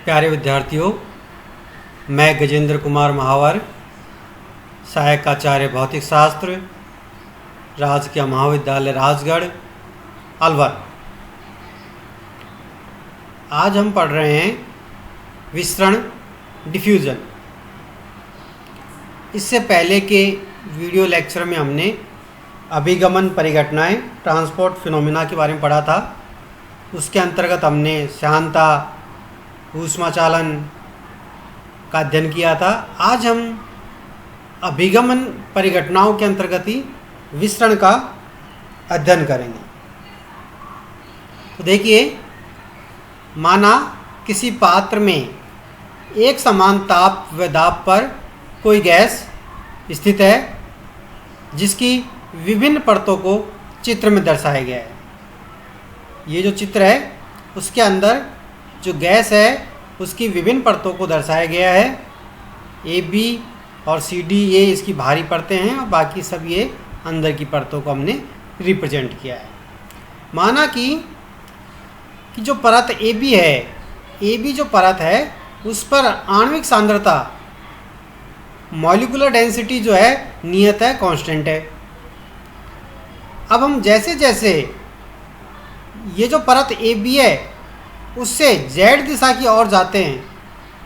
प्यारे विद्यार्थियों, मैं गजेंद्र कुमार महावर, सहायक आचार्य भौतिक शास्त्र, राजकीय महाविद्यालय राजगढ़, अलवर। आज हम पढ़ रहे हैं विसरण डिफ्यूजन। इससे पहले के वीडियो लेक्चर में हमने अभिगमन परिघटनाएं, ट्रांसपोर्ट फिनोमिना के बारे में पढ़ा था। उसके अंतर्गत हमने श्यानता, ऊष्माचालन का अध्ययन किया था। आज हम अभिगमन परिघटनाओं के अंतर्गत ही विसरण का अध्ययन करेंगे। तो देखिए, माना किसी पात्र में एक समान ताप व दाब पर कोई गैस स्थित है जिसकी विभिन्न परतों को चित्र में दर्शाया गया है। ये जो चित्र है उसके अंदर जो गैस है उसकी विभिन्न परतों को दर्शाया गया है। ए, बी और सी, डी ये इसकी बाहरी परतें हैं और बाकी सब ये अंदर की परतों को हमने रिप्रेजेंट किया है। माना कि जो परत ए बी है, ए बी जो परत है उस पर आणविक सांद्रता, मॉलिक्यूलर डेंसिटी जो है नियत है, कांस्टेंट है। अब हम जैसे जैसे ये जो परत ए बी है उससे जेड दिशा की ओर जाते हैं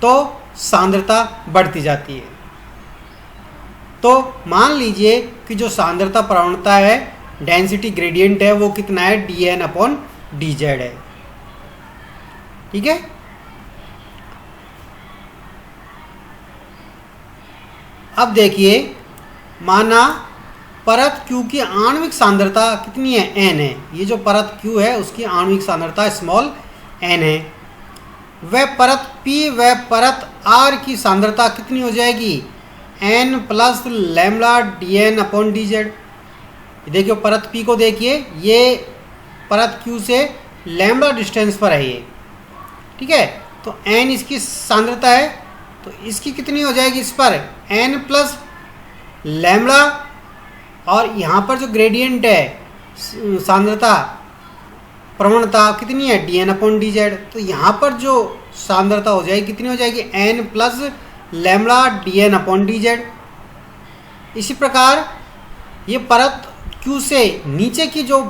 तो सांद्रता बढ़ती जाती है। तो मान लीजिए कि जो सांद्रता प्रवणता है, डेंसिटी ग्रेडियंट है, वो कितना है, dN/dz है। ठीक है। अब देखिए, माना परत Q की आणविक सांद्रता कितनी है, n है। ये जो परत Q है उसकी आणविक सांद्रता स्मॉल n है। वह परत P व परत R की सांद्रता कितनी हो जाएगी, n प्लस लैम्ब्डा dN/dz। देखिए परत P को देखिए, ये परत Q से लैम्ब्डा डिस्टेंस पर है ये। ठीक है। तो n इसकी सांद्रता है, तो इसकी कितनी हो जाएगी इस पर, n प्लस लैम्ब्डा, और यहाँ पर जो ग्रेडियंट है सांद्रता प्रवणता कितनी है, dN/dz। तो यहाँ पर जो सांद्रता हो जाएगी कितनी हो जाएगी, n प्लस लैम्ब्डा dN/dz। इसी प्रकार ये परत Q से नीचे की जो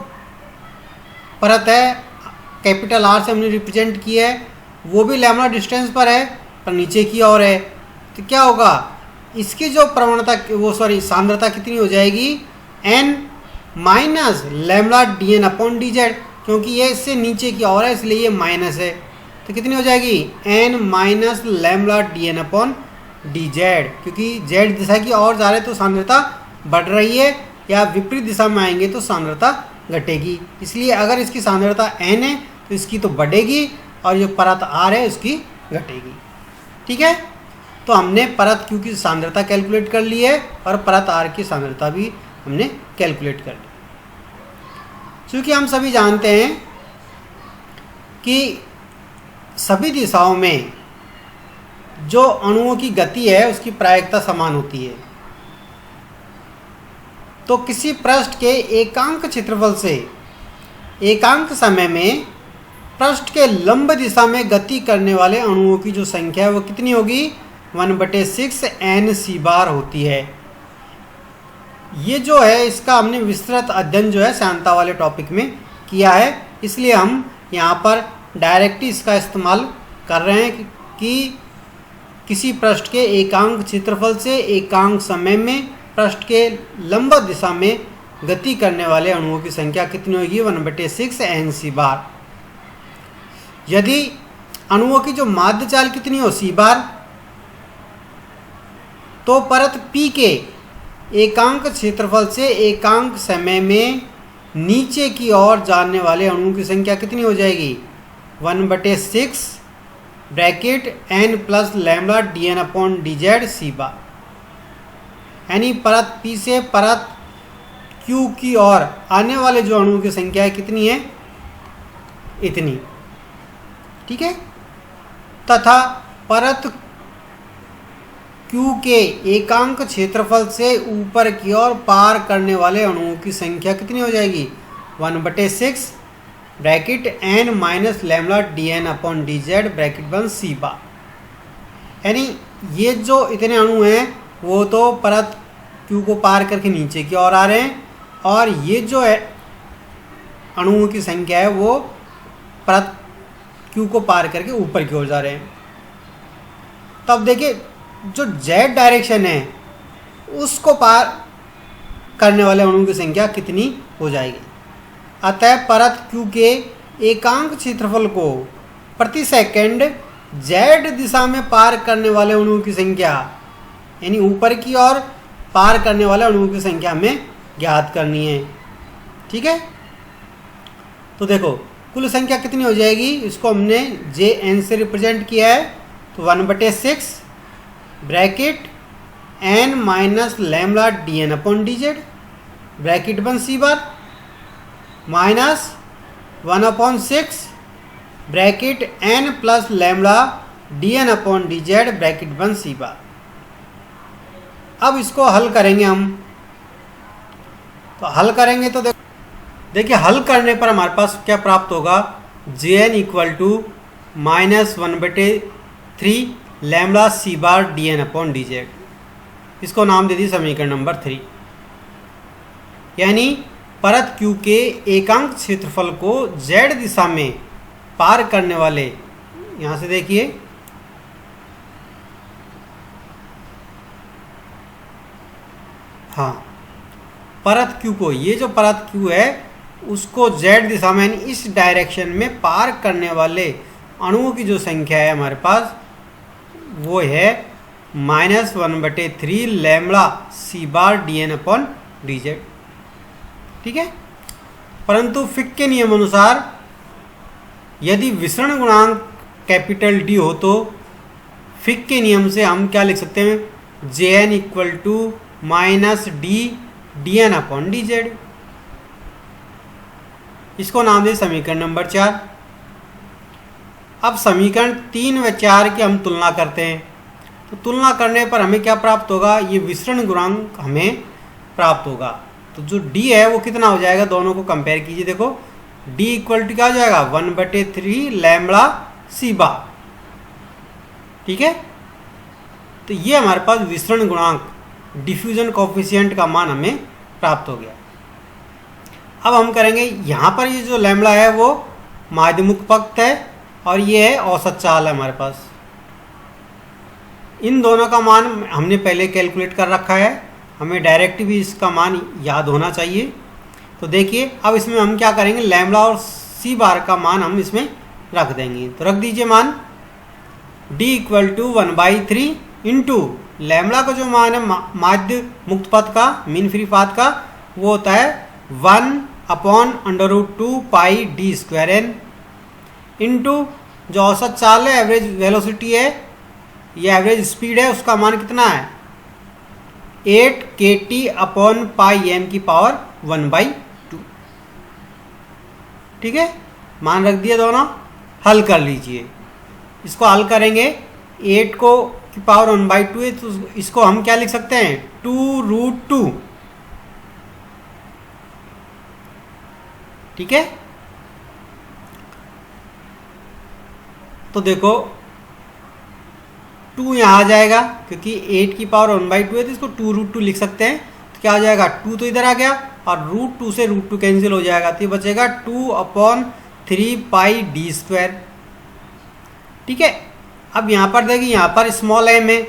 परत है, कैपिटल R से हमने रिप्रेजेंट की है, वो भी लैम्ब्डा डिस्टेंस पर है पर नीचे की ओर है। तो क्या होगा, इसकी जो प्रवणता सांद्रता कितनी हो जाएगी, n माइनस लैम्ब्डा dN/dz, क्योंकि ये इससे नीचे की ओर है इसलिए ये माइनस है। तो कितनी हो जाएगी, n माइनस लैम्ब्डा dN/dz, क्योंकि z दिशा की ओर जा रहे तो सांद्रता बढ़ रही है, या विपरीत दिशा में आएंगे तो सांद्रता घटेगी। इसलिए अगर इसकी सांद्रता n है तो इसकी तो बढ़ेगी और जो परत r है उसकी घटेगी। ठीक है। तो हमने परत Q की सांद्रता कैलकुलेट कर ली है और परत R की सांद्रता भी हमने कैलकुलेट कर ली। क्योंकि हम सभी जानते हैं कि सभी दिशाओं में जो अणुओं की गति है उसकी प्रायिकता समान होती है। तो किसी पृष्ठ के एकांक क्षेत्रफल से एकांक समय में पृष्ठ के लंब दिशा में गति करने वाले अणुओं की जो संख्या है वो कितनी होगी, 1/6 n बार होती है। ये जो है इसका हमने विस्तृत अध्ययन जो है श्यानता वाले टॉपिक में किया है, इसलिए हम यहाँ पर डायरेक्ट ही इसका इस्तेमाल कर रहे हैं कि किसी पृष्ठ के एकांक क्षेत्रफल से एकांक समय में पृष्ठ के लंब दिशा में गति करने वाले अणुओं की संख्या कितनी होगी, 1/6 n बार। यदि अणुओं की जो माध्य चाल कितनी हो, c बार, तो परत P के एकांक क्षेत्रफल से एकांक समय में नीचे की ओर जाने वाले अणुओं की संख्या कितनी हो जाएगी, 1/6 bracket n plus lambda dN/dz c बार। यानी परत P से परत Q की ओर आने वाले जो अणुओं की संख्या है कितनी है, इतनी। ठीक है। तथा परत Q के एकांक क्षेत्रफल से ऊपर की ओर पार करने वाले अणुओं की संख्या कितनी हो जाएगी, 1/6 bracket N minus lambda D N upon D Z bracket बन सी बार। यानी ये जो इतने अणु हैं वो तो परत क्यू को पार करके नीचे की ओर आ रहे हैं, और ये जो है अणुओं की संख्या है वो परत क्यू को पार करके ऊपर की ओर जा रहे हैं। तब देखिए जो जेड डायरेक्शन है उसको पार करने वाले अणुओं की संख्या कितनी हो जाएगी। अतः परत क्यू के एकांक क्षेत्रफल को प्रति सेकंड जेड दिशा में पार करने वाले अणुओं की संख्या, यानी ऊपर की ओर पार करने वाले अणुओं की संख्या हमें ज्ञात करनी है। ठीक है, तो देखो कुल संख्या कितनी हो जाएगी, इसको हमने जे एन से रिप्रेजेंट किया है, तो 1/6 bracket N minus lambda D N upon D Z bracket बन C bar minus 1/6 bracket N plus lambda D N upon D Z bracket बन सी बार। अब इसको हल करेंगे हम, तो हल करेंगे तो देखिए हल करने पर हमारे पास क्या प्राप्त होगा, J N equal to -1/3 lambda C bar D N upon D Z. इसको नाम दे दी समीकरण नंबर 3। यानी परत क्यू के एकांक क्षेत्रफल को जेड दिशा में पार करने वाले, यहाँ से देखिए हाँ, परत क्यू को, ये जो परत क्यू है उसको जेड दिशा में यानी इस डायरेक्शन में पार करने वाले अणुओं की जो संख्या है हमारे पास वो है -1/3 lambda C bar D N upon D Z. ठीक है, परंतु फिक के नियम अनुसार यदि विसरण गुणांक कैपिटल डी हो तो फिक के नियम से हम क्या लिख सकते हैं, J N equal to -d N upon D Z. इसको नाम दे समीकरण नंबर 4। अब समीकरण 3 व 4 की हम तुलना करते हैं, तो तुलना करने पर हमें क्या प्राप्त होगा, ये विसरण गुणांक हमें प्राप्त होगा। तो जो d है वो कितना हो जाएगा, दोनों को कंपेयर कीजिए, देखो d इक्वल टू क्या हो जाएगा 1/3 लैम्बडा सी बार। ठीक है, तो ये हमारे पास विसरण गुणांक डिफ्यूजन कोफिशिएंट का मान हमें प्राप्त हो गया। अब हम करेंगे, यहाँ पर ये जो लैम्बडा है वो माध्यमुख है और ये है औसत चाल है हमारे पास। इन दोनों का मान हमने पहले कैलकुलेट कर रखा है, हमें डायरेक्ट भी इसका मान याद होना चाहिए। तो देखिए अब इसमें हम क्या करेंगे, लैम्बडा और सी बार का मान हम इसमें रख देंगे। तो रख दीजिए मान d equal to 1/3 into lambda का जो मान है माध्य मुक्त पथ का, मीन फ्री पाथ का, वो होता है 1/√2 पाई डी स्क्वायर एन इंटू जो औसत चाल है, एवरेज वेलोसिटी है, ये एवरेज स्पीड है, उसका मान कितना है 8 kT अपॉन पाई एम की पावर 1/2। ठीक है, मान रख दिए दोनों, हल कर लीजिए। इसको हल करेंगे, 8 को की पावर 1/2 है, तो इसको हम क्या लिख सकते हैं 2√2। ठीक है, तो देखो 2 यहाँ आ जाएगा, क्योंकि 8 की पावर 1/2 है तो इसको 2√2 लिख सकते हैं। तो क्या आ जाएगा, 2 तो इधर आ गया और √2 से √2 कैंसिल हो जाएगा, तो ये बचेगा 2/3 पाई डी स्क्वायर। ठीक है, अब यहाँ पर देखिए, यहाँ पर स्मॉल m है,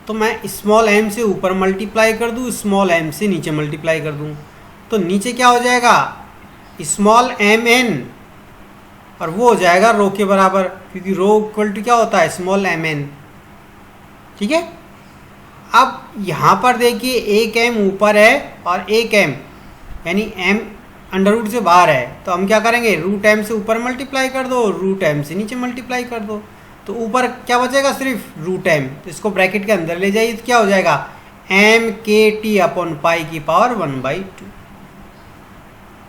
तो मैं स्मॉल m से ऊपर मल्टीप्लाई कर दूँ, स्मॉल m से नीचे मल्टीप्लाई कर दूँ, तो नीचे क्या हो जाएगा स्मॉल mn, और वो हो जाएगा रो के बराबर, क्योंकि रो इक्वल टू क्या होता है स्मॉल mn। ठीक है, अब यहाँ पर देखिए एक m ऊपर है और एक m यानी m अंडर रूट से बाहर है, तो हम क्या करेंगे √m से ऊपर मल्टीप्लाई कर दो, √m से नीचे मल्टीप्लाई कर दो, तो ऊपर क्या बचेगा सिर्फ √m, तो इसको ब्रैकेट के अंदर ले जाइए, तो क्या हो जाएगा mkt अपॉन पाई की पावर 1/2।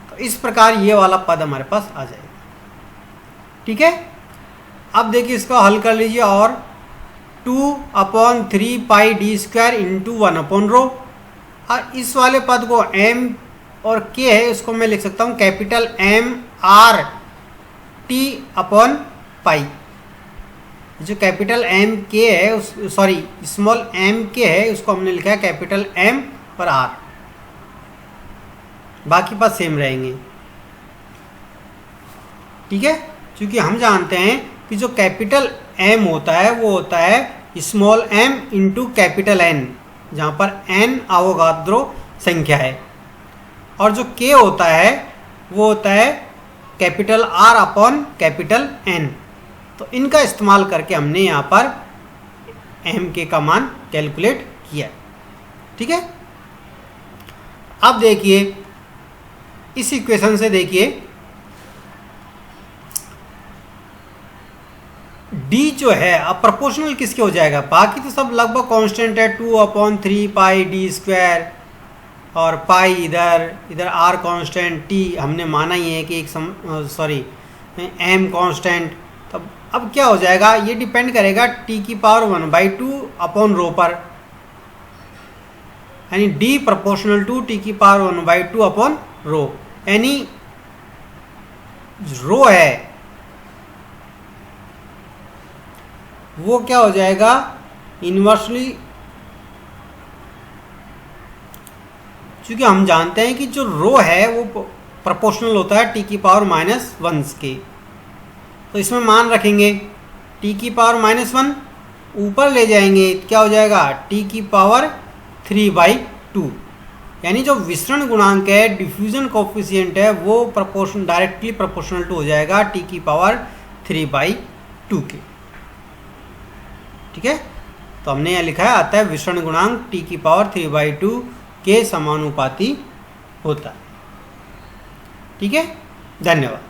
तो इस प्रकार ये वाला पद हमारे पास आ जाएगा। ठीक है, अब देखिए इसको हल कर लीजिए, और 2/3 पाई डी स्क्वायर इंटू 1/रो, और इस वाले पद को m और k है, इसको मैं लिख सकता हूँ capital M R T upon pi. जो कैपिटल एम के है उस सॉरी स्मॉल एम के है उसको हमने लिखा है कैपिटल एम और आर, बाकी पास सेम रहेंगे। ठीक है, क्योंकि हम जानते हैं कि जो कैपिटल एम होता है वो होता है small M into capital N, जहाँ पर एन अवोगाद्रो संख्या है, और जो के होता है वो होता है capital R upon capital N. तो इनका इस्तेमाल करके हमने यहाँ पर एम के का मान कैलकुलेट किया। ठीक है, अब देखिए इस इक्वेशन से देखिए d जो है अब प्रोपोर्शनल किसके हो जाएगा, बाकी तो सब लगभग कांस्टेंट है, 2/3 पाई डी स्क्वायर, और पाई इधर r कांस्टेंट, t हमने माना ही है कि एक m कांस्टेंट। तब अब क्या हो जाएगा, ये डिपेंड करेगा t की पावर 1/2 अपॉन रो पर, यानी d प्रोपोर्शनल टू t की पावर 1/2 अपॉन रो, यानी रो है वो क्या हो जाएगा इन्वर्सली, क्योंकि हम जानते हैं कि जो रो है वो प्रोपोर्शनल होता है t की पावर -1 के। तो इसमें मान रखेंगे t की पावर -1 ऊपर ले जाएंगे, क्या हो जाएगा t की पावर 3/2, यानी जो विसरण गुणांक है डिफ्यूजन कोफिशिएंट है वो डायरेक्टली प्रोपोर्शनल टू हो जाएगा t की पावर 3/2 के। ठीक है, तो हमने यहाँ लिखा है आता है विसरण गुणांक t की पावर 3/2 के समानुपाती होता है। ठीक है, धन्यवाद।